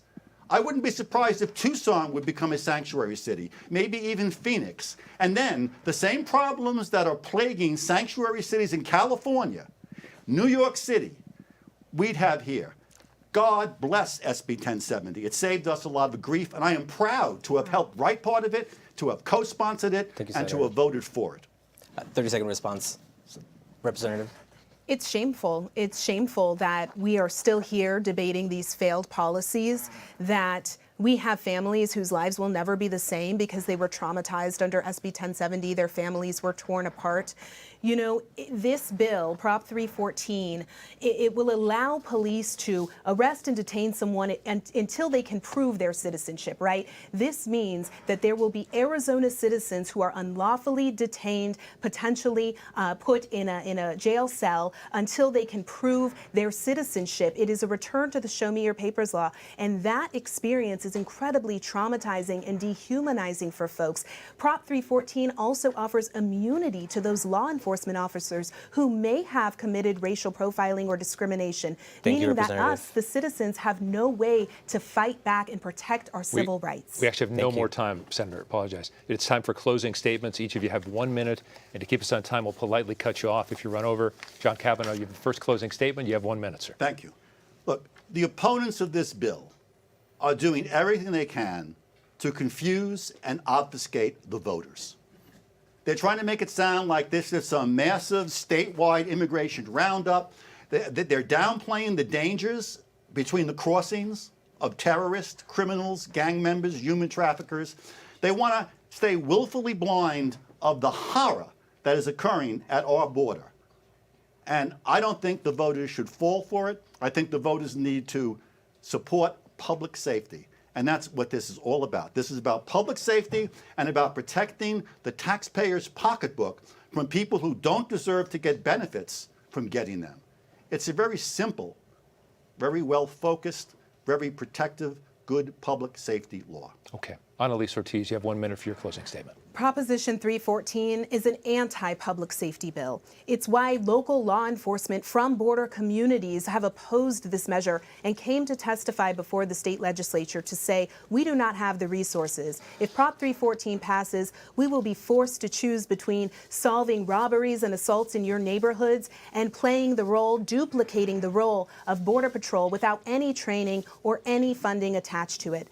I wouldn't be surprised if Tucson would become a sanctuary city, maybe even Phoenix. And then the same problems that are plaguing sanctuary cities in California, New York City, we'd have here. God bless SB 1070. It saved us a lot of grief, and I am proud to have helped write part of it, to have co-sponsored it, and to have voted for it. 30-second response, Representative. It's shameful. It's shameful that we are still here debating these failed policies, that we have families whose lives will never be the same because they were traumatized under SB 1070. Their families were torn apart. You know, this bill, Prop 314, it will allow police to arrest and detain someone until they can prove their citizenship, right? This means that there will be Arizona citizens who are unlawfully detained, potentially put in a jail cell until they can prove their citizenship. It is a return to the show me your papers law, and that experience is incredibly traumatizing and dehumanizing for folks. Prop 314 also offers immunity to those law enforcement officers who may have committed racial profiling or discrimination, meaning that us, the citizens, have no way to fight back and protect our civil rights. We actually have no more time, Senator. Apologize. It's time for closing statements. Each of you have 1 minute, and to keep us on time, we'll politely cut you off if you run over. John Kavanagh, you have the first closing statement. You have 1 minute, sir. Thank you. Look, the opponents of this bill are doing everything they can to confuse and obfuscate the voters. They're trying to make it sound like this is some massive statewide immigration roundup. They're downplaying the dangers between the crossings of terrorists, criminals, gang members, human traffickers. They want to stay willfully blind of the horror that is occurring at our border. And I don't think the voters should fall for it. I think the voters need to support public safety. And that's what this is all about. This is about public safety and about protecting the taxpayer's pocketbook from people who don't deserve to get benefits from getting them. It's a very simple, very well-focused, very protective, good public safety law. Okay. Analise Ortiz, you have 1 minute for your closing statement. Proposition 314 is an anti-public safety bill. It's why local law enforcement from border communities have opposed this measure and came to testify before the state legislature to say, we do not have the resources. If Prop 314 passes, we will be forced to choose between solving robberies and assaults in your neighborhoods and playing the role, duplicating the role of Border Patrol without any training or any funding attached to it.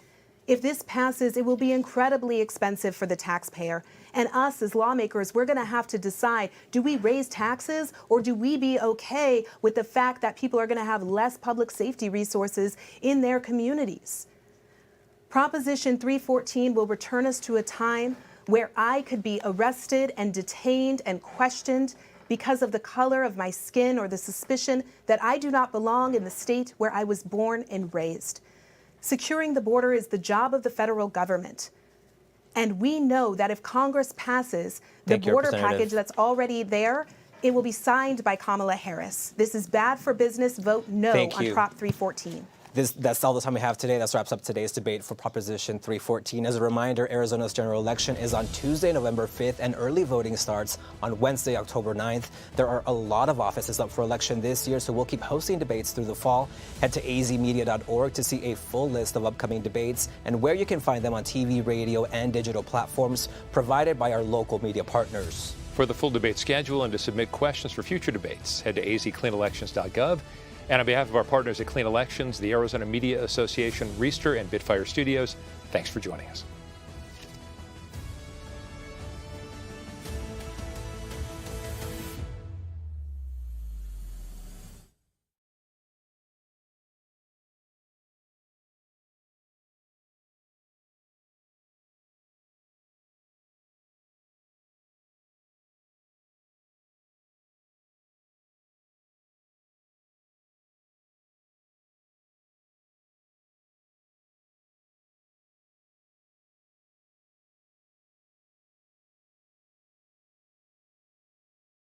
If this passes, it will be incredibly expensive for the taxpayer. And us as lawmakers, we're going to have to decide, do we raise taxes or do we be okay with the fact that people are going to have less public safety resources in their communities? Proposition 314 will return us to a time where I could be arrested and detained and questioned because of the color of my skin or the suspicion that I do not belong in the state where I was born and raised. Securing the border is the job of the federal government. And we know that if Congress passes the border package that's already there, it will be signed by Kamala Harris. This is bad for business. Vote no on Prop 314. That's all the time we have today. That wraps up today's debate for Proposition 314. As a reminder, Arizona's general election is on Tuesday, November 5th, and early voting starts on Wednesday, October 9th. There are a lot of offices up for election this year, so we'll keep hosting debates through the fall. Head to azmedia.org to see a full list of upcoming debates and where you can find them on TV, radio, and digital platforms provided by our local media partners. For the full debate schedule and to submit questions for future debates, head to azcleanelections.gov. And on behalf of our partners at Clean Elections, the Arizona Media Association, Reister, and Bitfire Studios, thanks for joining us.